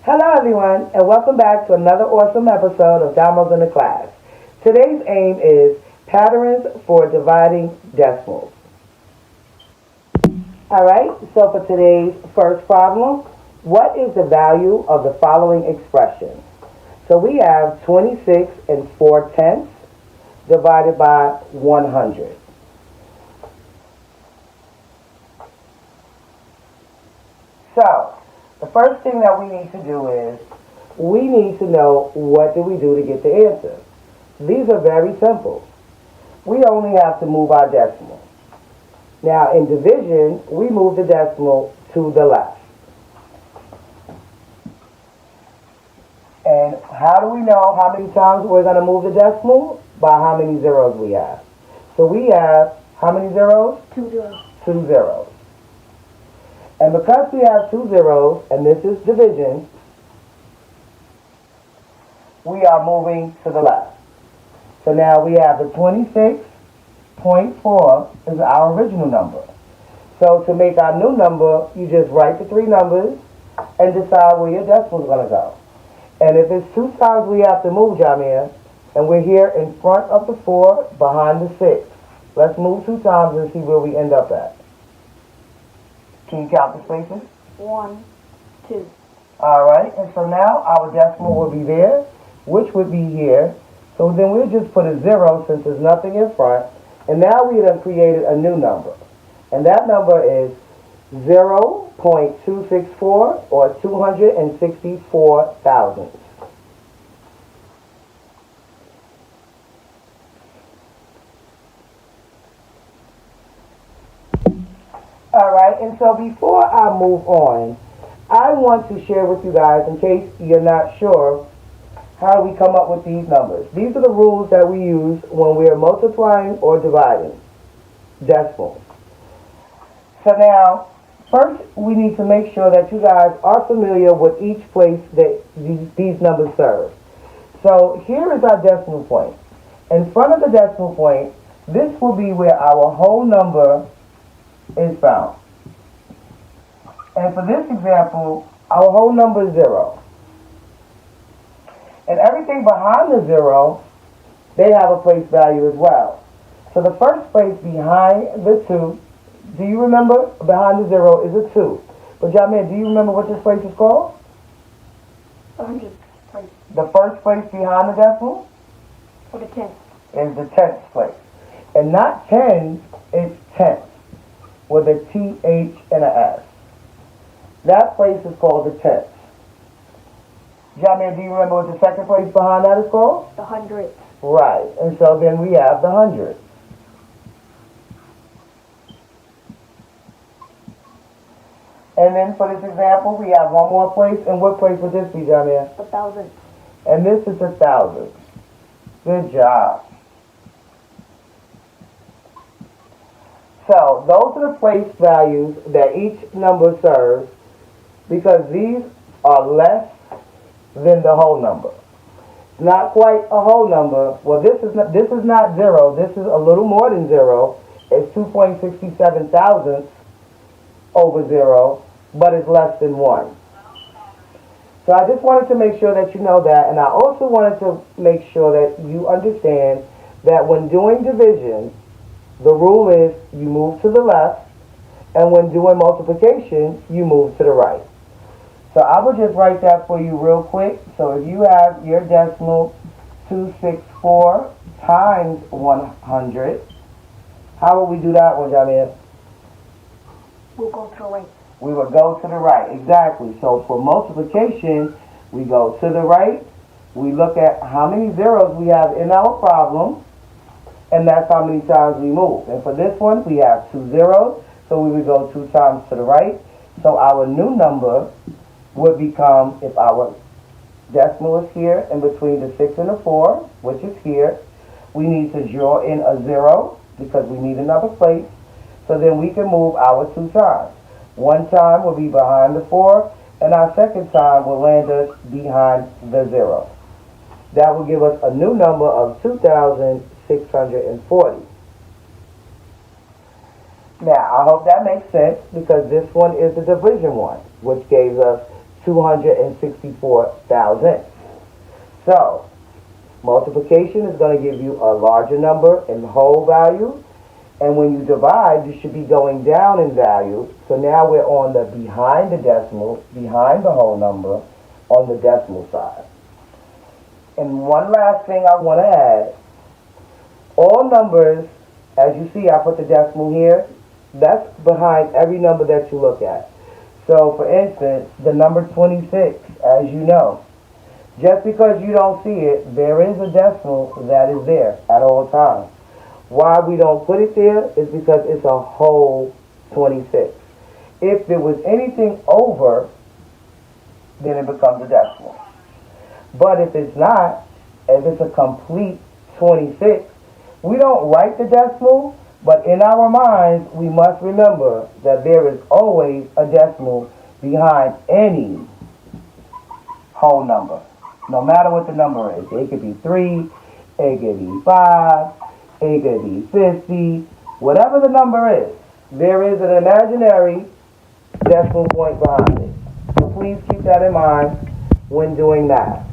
Hello everyone and welcome back to another awesome episode of Damos in the Class. Today's aim is patterns for dividing decimals. Alright, so for today's first problem, what is the value of the following expression? So we have 26 and 4 tenths divided by 100. So, the first thing that we need to do is we need to know what do we do to get the answer. These are very simple. We only have to move our decimal. Now in division, we move the decimal to the left. And how do we know how many times we're going to move the decimal? By how many zeros we have. So we have how many zeros? 2 zeros. 2 zeros. And because we have 2 zeros, and this is division, we are moving to the left. So now we have the 26.4 is our original number. So to make our new number, you just write the three numbers and decide where your decimal is going to go. And if it's 2 times we have to move, Jamir, and we're here in front of the 4, behind the 6. Let's move 2 times and see where we end up at. Can you count the spaces? 1, 2. All right, and so now our decimal will be there, which would be here. So then we'll just put a 0 since there's nothing in front. And now we have created a new number. And that number is 0.264 or 264 thousandths. All right, and so before I move on, I want to share with you guys, in case you're not sure, how we come up with these numbers. These are the rules that we use when we are multiplying or dividing decimals. So now, first we need to make sure that you guys are familiar with each place that these numbers serve. So here is our decimal point. In front of the decimal point, this will be where our whole number is found. And for this example, our whole number is 0. And everything behind the 0, they have a place value as well. So the first place behind the 2, do you remember? Behind the 0 is a 2. But Jamir, do you remember what this place is called? 100 place. The first place behind the decimal? Or the 10th. Is the 10th place. And not 10, it's 10th. With a TH and a S. That place is called the 10th. Jamir, do you remember what the second place behind that is called? The 100th. Right. And so then we have the 100. And then for this example, we have one more place. And what place would this be, Jamir? The 1000th. And this is the 1000th. Good job. So those are the place values that each number serves, because these are less than the whole number. It's not quite a whole number. Well, this is not 0. This is a little more than 0. It's 2.67 thousandths over 0, but it's less than 1. So I just wanted to make sure that you know that, and I also wanted to make sure that you understand that when doing division, the rule is you move to the left, and when doing multiplication, you move to the right. So I will just write that for you real quick. So if you have your decimal 264 times 100, how will we do that one, Jamir? We'll go to the right. We will go to the right, exactly. So for multiplication, we go to the right. We look at how many zeros we have in our problem, and that's how many times we move. And for this one, we have 2 zeros, so we would go 2 times to the right. So our new number would become, if our decimal is here in between the 6 and the 4, which is here, we need to draw in a 0 because we need another place. So then we can move our 2 times. One time will be behind the 4, and our second time will land us behind the 0. That will give us a new number of 2,640. Now, I hope that makes sense, because this one is the division one, which gave us 264,000. So, multiplication is going to give you a larger number in whole value. And when you divide, you should be going down in value. So now we're on the behind the decimal, behind the whole number, on the decimal side. And one last thing I want to add. All numbers, as you see, I put the decimal here. That's behind every number that you look at. So, for instance, the number 26, as you know, just because you don't see it, there is a decimal that is there at all times. Why we don't put it there is because it's a whole 26. If there was anything over, then it becomes a decimal. But if it's not, if it's a complete 26, we don't write the decimal, but in our minds, we must remember that there is always a decimal behind any whole number. No matter what the number is. It could be 3, it could be 5, it could be 50, whatever the number is, there is an imaginary decimal point behind it. So please keep that in mind when doing math.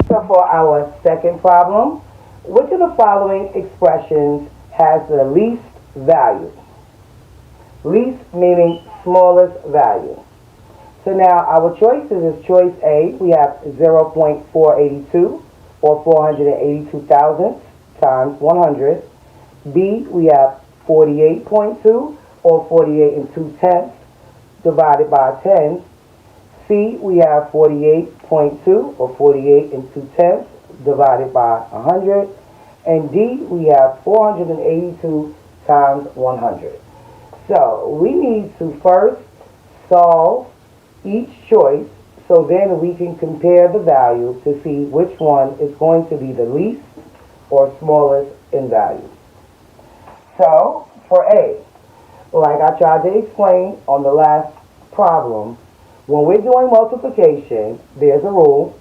So for our second problem, which of the following expressions has the least value? Least meaning smallest value. So now our choices is choice A, we have 0.482 or 482,000 times 100. B, we have 48.2 or 48 and 2/10 divided by 10. C, we have 48.2 or 48 and 2/10 divided by 100. And D, we have 482 times 100. So we need to first solve each choice so then we can compare the value to see which one is going to be the least or smallest in value. So for A, like I tried to explain on the last problem, when we're doing multiplication, there's a rule.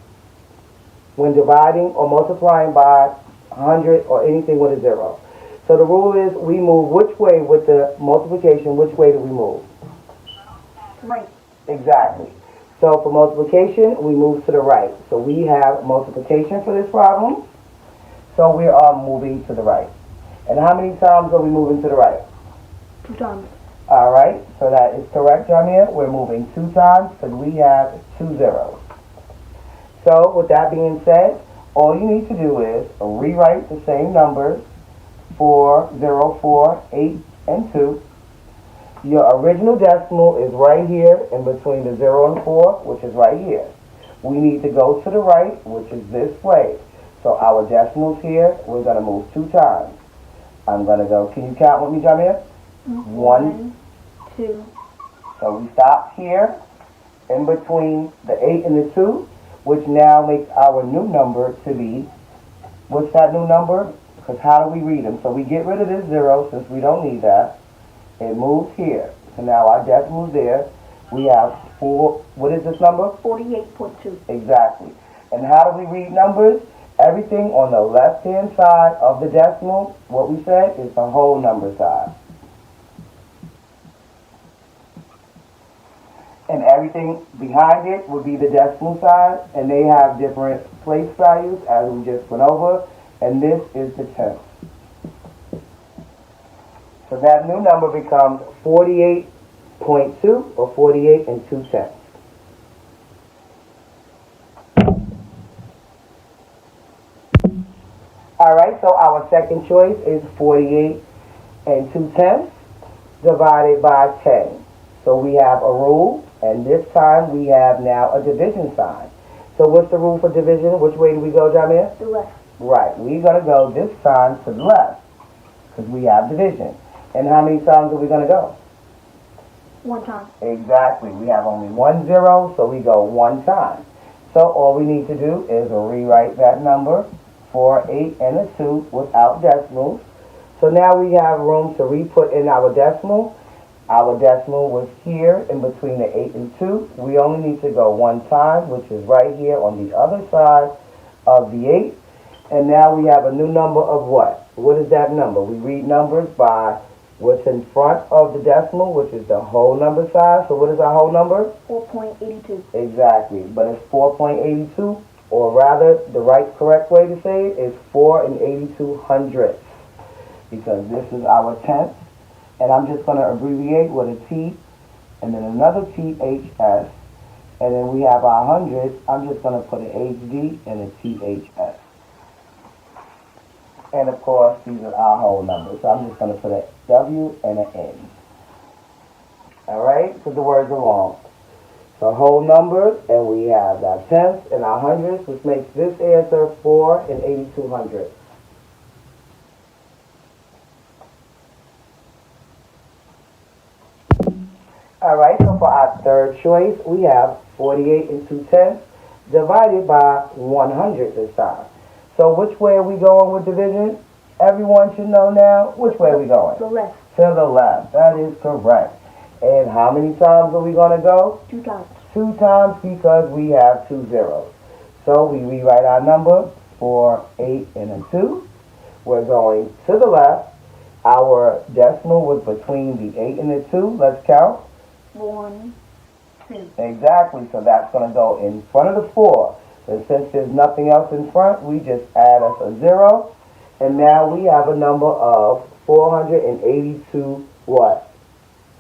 When dividing or multiplying by 100 or anything with a 0. So the rule is we move which way with the multiplication, which way do we move? Right. Exactly. So for multiplication, we move to the right. So we have multiplication for this problem. So we are moving to the right. And how many times are we moving to the right? 2 times. All right. So that is correct, Jamia. We're moving 2 times because we have 2 zeros. So with that being said, all you need to do is rewrite the same numbers 4, 0, 4, 8, and 2. Your original decimal is right here in between the 0 and 4, which is right here. We need to go to the right, which is this way. So our decimals here, we're going to move 2 times. I'm going to go, can you count with me, Jamia? 1, 2. So we stop here in between the 8 and the 2, which now makes our new number to be, what's that new number? Because how do we read them? So we get rid of this 0 since we don't need that. It moves here. So now our decimal's there. We have 4, what is this number? 48.2. Exactly. And how do we read numbers? Everything on the left-hand side of the decimal, what we said, is the whole number side. And everything behind it would be the decimal side, and they have different place values as we just went over, and this is the tenth. So that new number becomes 48.2 or 48 and 2/10. All right, so our second choice is 48 and 2/10 divided by 10. So we have a rule, and this time we have now a division sign. So what's the rule for division? Which way do we go, Jamir? The left. Right, we're going to go this time to the left because we have division. And how many times are we going to go? 1 time. Exactly. We have only 1 0, so we go 1 time. So all we need to do is rewrite that number, 4, 8, and a 2 without decimals. So now we have room to re-put in our decimal. Our decimal was here in between the 8 and 2. We only need to go 1 time, which is right here on the other side of the 8. And now we have a new number of what? What is that number? We read numbers by what's in front of the decimal, which is the whole number size. So what is our whole number? 4.82. Exactly. But it's 4.82, or rather, the correct way to say it is 4 and 82 hundredths, because this is our tenth. And I'm just going to abbreviate with a T, and then another THS, and then we have our hundredths. I'm just going to put an HD and a THS. And of course, these are our whole numbers. So I'm just going to put a W and an N. Alright, because the words are long. So whole numbers, and we have our tenths and our hundredths, which makes this answer 4 and 82 hundredths. Alright, so for our third choice, we have 48 and 2/10 divided by 100 this time. So which way are we going with division? Everyone should know now. Which way are we going? The left. To the left. That is correct. And how many times are we going to go? 2 times. 2 times, because we have 2 zeros. So we rewrite our number 4, 8, and a 2. We're going to the left. Our decimal was between the 8 and the 2. Let's count. 1, 2. Exactly. So that's going to go in front of the 4. And since there's nothing else in front, we just add us a 0. And now we have a number of 482 what?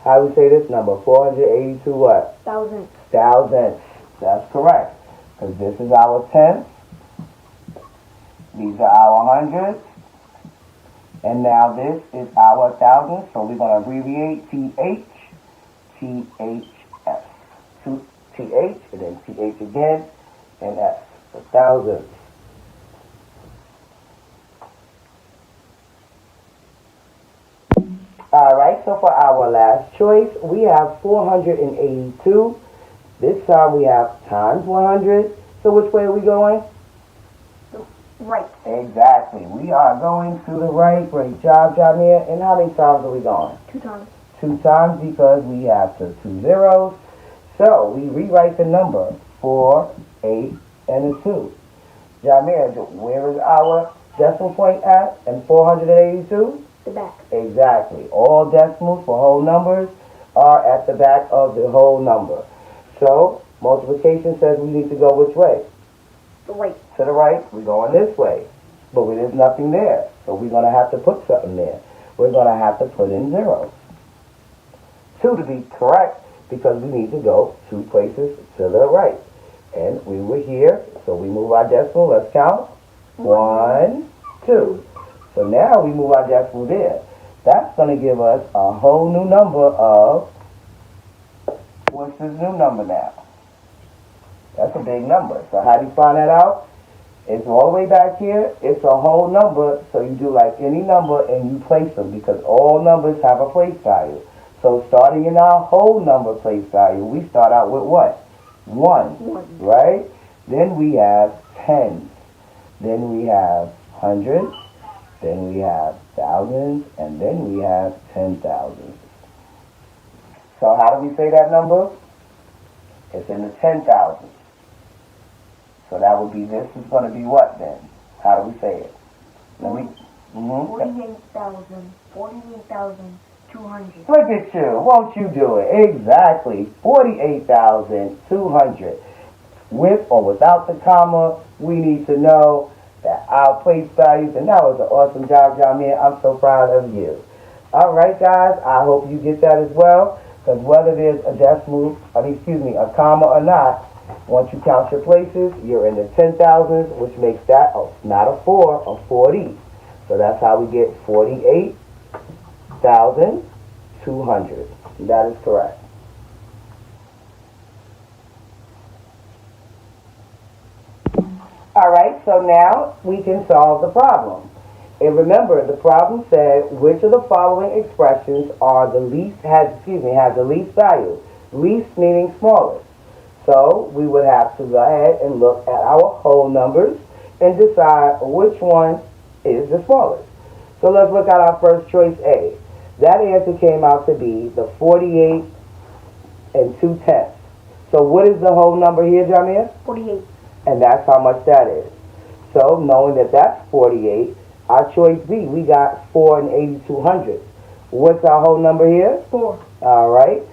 How do we say this number? 482 what? Thousandths. Thousandths. That's correct. Because this is our tenths. These are our hundredths. And now this is our thousandths. So we're going to abbreviate TH, THS. 2 TH, and then TH again, and S. So thousandths. Alright, so for our last choice, we have 482. This time we have times 100. So which way are we going? Right. Exactly. We are going to the right. Great job, Jamir. And how many times are we going? 2 times. 2 times, because we have the 2 zeros. So we rewrite the number 4, 8, and a 2. Jamir, where is our decimal point at in 482? The back. Exactly. All decimals for whole numbers are at the back of the whole number. So multiplication says we need to go which way? The right. To the right. We're going this way. But there's nothing there. So we're going to have to put something there. We're going to have to put in zeros. 2 to be correct, because we need to go 2 places to the right. And we were here, so we move our decimal. Let's count. 1, 2. So now we move our decimal there. That's going to give us a whole new number of, what's this new number now? That's a big number. So how do you find that out? It's all the way back here. It's a whole number, so you do like any number and you place them, because all numbers have a place value. So starting in our whole number place value, we start out with what? 1, right? Then we have tens. Then we have hundreds. Then we have thousands, and then we have 10,000. So how do we say that number? It's in the 10,000. So that would be, this is going to be what then? How do we say it? Let me, 48,000. 48,200. Look at you. Won't you do it? Exactly. 48,200. With or without the comma, we need to know that our place values, and that was an awesome job, Jamir. I'm so proud of you. All right, guys, I hope you get that as well, because whether there's a decimal, a comma or not, once you count your places, you're in the 10,000s, which makes that not a 4, a 40. So that's how we get 48,200. That is correct. Alright, so now we can solve the problem. And remember, the problem said, which of the following expressions are the has the least value? Least meaning smallest. So we would have to go ahead and look at our whole numbers and decide which one is the smallest. So let's look at our first choice A. That answer came out to be the 48 and 2/10. So what is the whole number here, Jamir? 48. And that's how much that is. So knowing that that's 48, our choice B, we got 4 and 8200. What's our whole number here? 4. All right.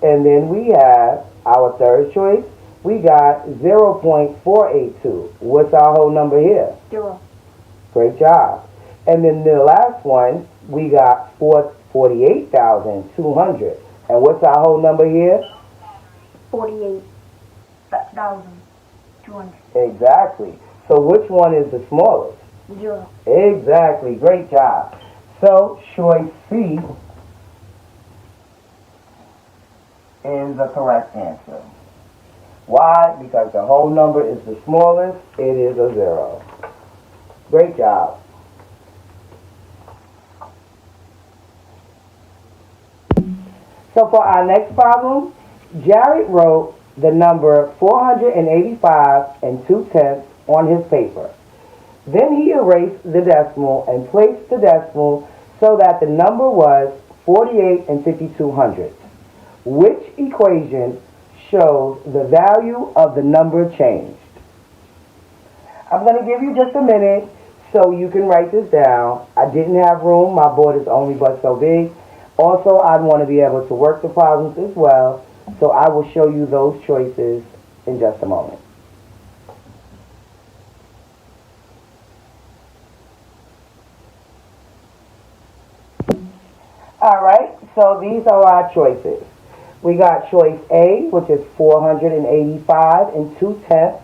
And then we have our third choice. We got 0.482. What's our whole number here? 0. Great job. And then the last one, we got 48,200. And what's our whole number here? 48,200. Exactly. So which one is the smallest? 0. Exactly. Great job. So choice C is the correct answer. Why? Because the whole number is the smallest. It is a 0. Great job. So for our next problem, Jared wrote the number 485 and 2/10 on his paper. Then he erased the decimal and placed the decimal so that the number was 48 and 5200. Which equation shows the value of the number changed? I'm going to give you just a minute so you can write this down. I didn't have room. My board is only but so big. Also, I'd want to be able to work the problems as well, so I will show you those choices in just a moment. All right, so these are our choices. We got choice A, which is 485 and 2/10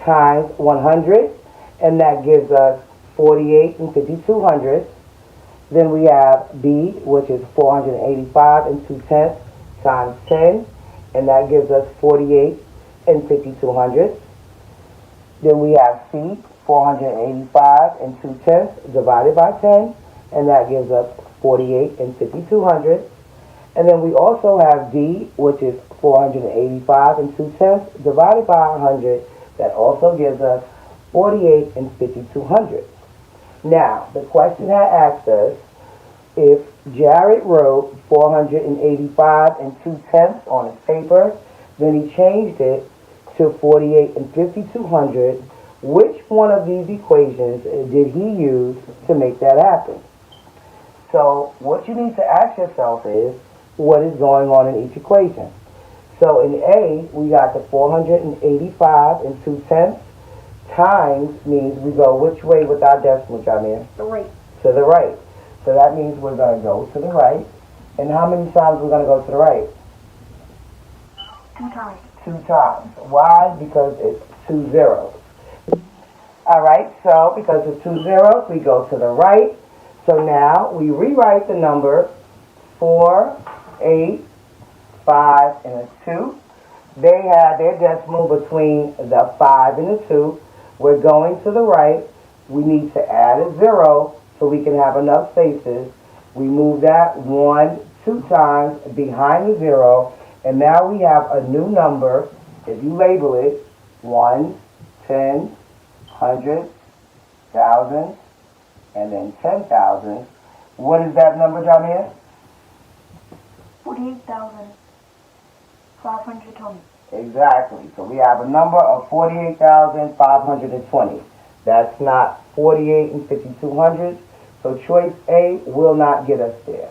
times 100, and that gives us 48 and 5200. Then we have B, which is 485 and 2/10 times 10, and that gives us 48 and 5200. Then we have C, 485 and 2/10 divided by 10, and that gives us 48 and 5200. And then we also have D, which is 485 and 2/10 divided by 100. That also gives us 48 and 5200. Now, the question had asked us if Jared wrote 485 and 2/10 on his paper, then he changed it to 48 and 5200. Which one of these equations did he use to make that happen? So what you need to ask yourself is, what is going on in each equation? So in A, we got the 485 and 2/10 times means we go which way with our decimal, Jamir? The right. To the right. So that means we're going to go to the right. And how many times we're going to go to the right? 2 times. 2 times. Why? Because it's 2 zeros. All right, so because it's 2 zeros, we go to the right. So now we rewrite the number 4, 8, 5, and a 2. They have their decimal between the 5 and the 2. We're going to the right. We need to add a 0 so we can have enough spaces. We move that 1, 2 times behind the 0. And now we have a new number. If you label it 1, 10, 100, 1,000, and then 10,000. What is that number, Jamir? 48,520. Exactly. So we have a number of 48,520. That's not 48 and 5200. So choice A will not get us there.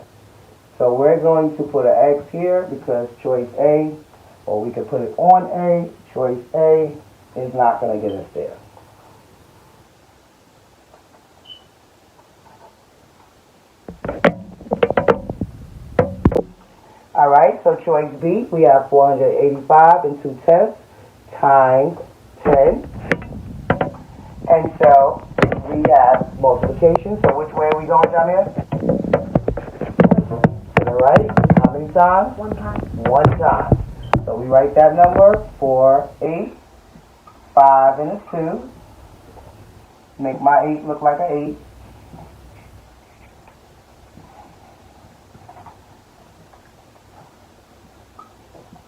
So we're going to put an X here because choice A, or we could put it on A, choice A is not going to get us there. All right, so choice B, we have 485 and 2/10 times 10. And so we have multiplication. So which way are we going, Jamir? To the right. How many times? 1 time. 1 time. So we write that number 4, 8, 5, and a 2. Make my 8 look like an 8.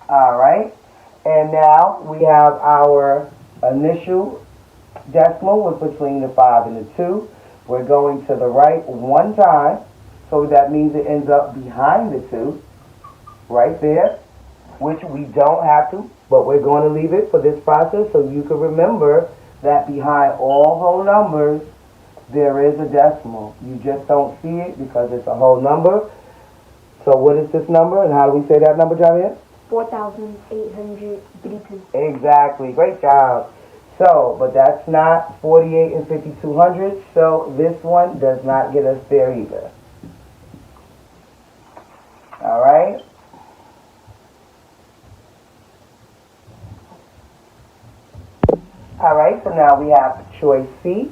All right, and now we have our initial decimal was between the 5 and the 2. We're going to the right 1 time, so that means it ends up behind the 2, right there, which we don't have to, but we're going to leave it for this process so you can remember that behind all whole numbers, there is a decimal. You just don't see it because it's a whole number. So what is this number, and how do we say that number, Javier? 4,852. Exactly. Great job. So, but that's not 48 and 5200, so this one does not get us there either. All right? All right, so now we have choice C.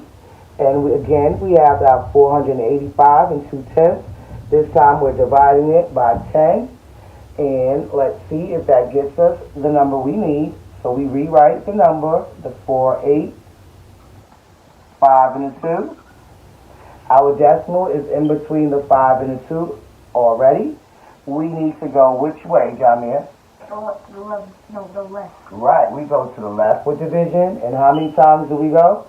And again, we have our 485 and 2/10. This time we're dividing it by 10. And let's see if that gets us the number we need. So we rewrite the number, the 4, 8, 5, and a 2. Our decimal is in between the 5 and the 2 already. We need to go which way, Jamir? The left. Right, we go to the left with division. And how many times do we go?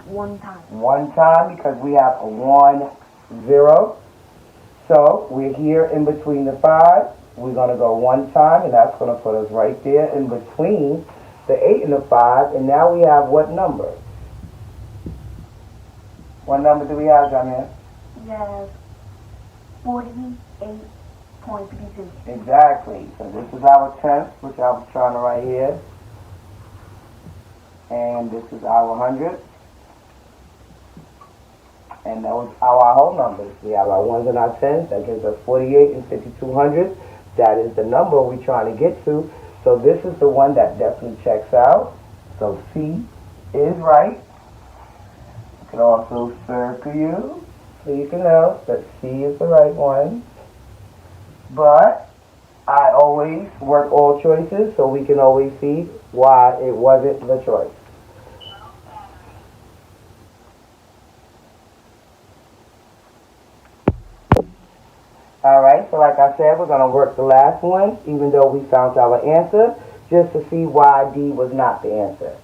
One time. One time, because we have a 1, 0. So we're here in between the 5. We're going to go one time, and that's going to put us right there in between the 8 and the 5. And now we have what number? What number do we have, Jamir? We have 48.52. Exactly. So this is our tenth, which I was trying to write here. And this is our hundredth. And those are our whole numbers. We have our ones and our tens. That gives us 48 and 5200. That is the number we're trying to get to. So this is the one that definitely checks out. So C is right. You can also circle you so you can know that C is the right one. But I always work all choices so we can always see why it wasn't the choice. Alright, so like I said, we're going to work the last one, even though we found our answer, just to see why D was not the answer.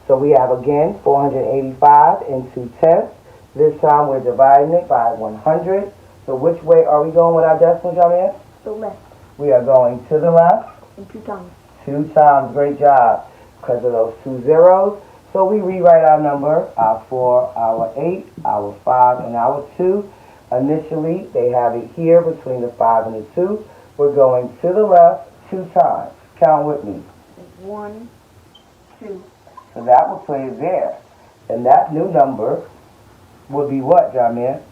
So we have, again, 485 and 2/10. This time we're dividing it by 100. So which way are we going with our decimal, Jamir? The left. We are going to the left. And 2 times. 2 times, great job, because of those 2 zeros. So we rewrite our number, our 4, our 8, our 5, and our 2. Initially, they have it here between the 5 and the 2. We're going to the left 2 times. Count with me. 1, 2. So that will put it there. And that new number would be what, Jamir?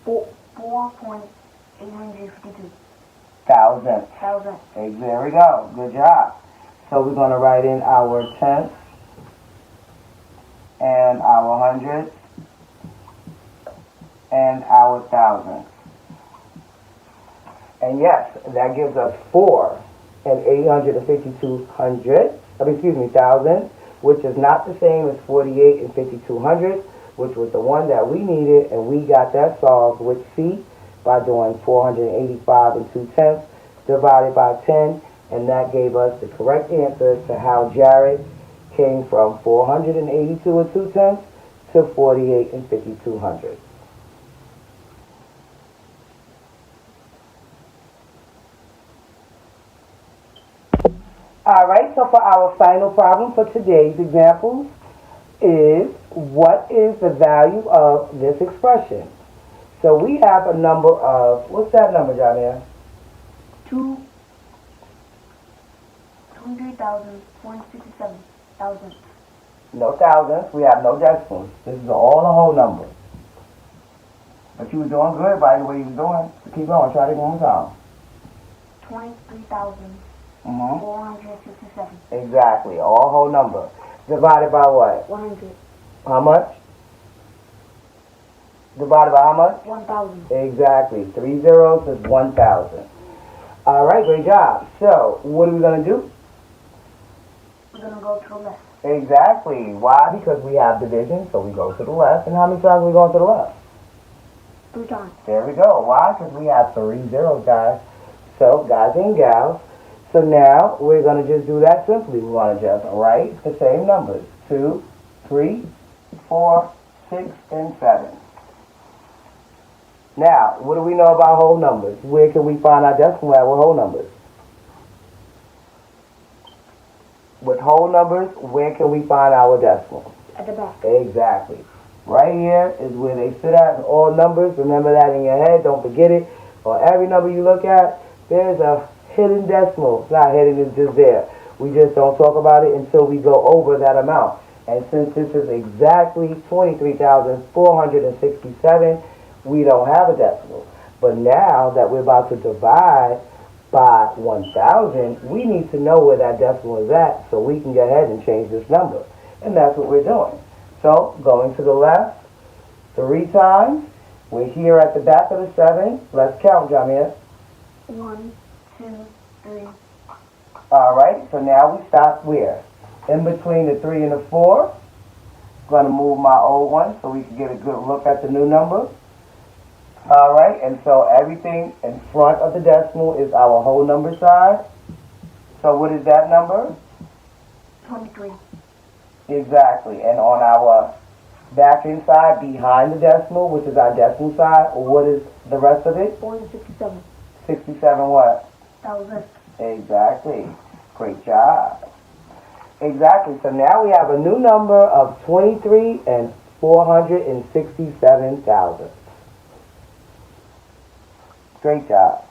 4.852. Thousandth. Thousand. There we go. Good job. So we're going to write in our tenths and our hundredths and our thousandths. And yes, that gives us 4 and 852 hundredths. Thousandths, which is not the same as 48 and 5200, which was the one that we needed, and we got that solved with C by doing 485 and 2/10 divided by 10, and that gave us the correct answer to how Jared came from 482 and 2/10 to 48 and 5200. All right, so for our final problem for today's examples is, what is the value of this expression? So we have a number of, what's that number, Jamir? 200,167,000. No thousands, we have no decimals. This is all a whole number. But you were doing good by the way you were doing. So keep going, try it one more time. 23,467. Exactly, all whole number. Divided by what? 100. How much? Divided by how much? 1,000. Exactly, 3 zeros is 1,000. All right, great job. So, what are we going to do? We're going to go to the left. Exactly. Why? Because we have division, so we go to the left. And how many times are we going to the left? 3 times. There we go. Why? Because we have 3 zeros, guys. So, guys and gals, so now we're going to just do that simply. We want to just write the same numbers. 2, 3, 4, 6, and 7. Now, what do we know about whole numbers? Where can we find our decimal at with whole numbers? with whole numbers, where can we find our decimals? At the back. Exactly. Right here is where they sit at, all numbers. Remember that in your head. Don't forget it. For every number you look at, there's a hidden decimal. It's not hidden, it's just there. We just don't talk about it until we go over that amount. And since this is exactly 23,467, we don't have a decimal. But now that we're about to divide by 1,000, we need to know where that decimal is at so we can go ahead and change this number. And that's what we're doing. So, going to the left 3 times. We're here at the back of the 7. Let's count, Jamia. 1, 2, 3. All right, so now we stop where? In between the 3 and the 4. Going to move my old one so we can get a good look at the new number. All right, and so everything in front of the decimal is our whole number side. So what is that number? 23. Exactly. And on our back end side, behind the decimal, which is our decimal side, what is the rest of it? 467. 67 what? 1,000. Exactly. Great job. Exactly. So now we have a new number of 23 and 467 thousandths. Great job.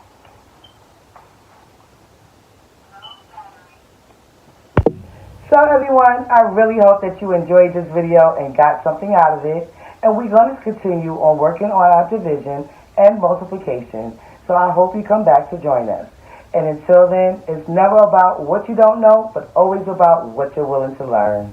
So everyone, I really hope that you enjoyed this video and got something out of it. And we're going to continue on working on our division and multiplication. So I hope you come back to join us. And until then, it's never about what you don't know, but always about what you're willing to learn.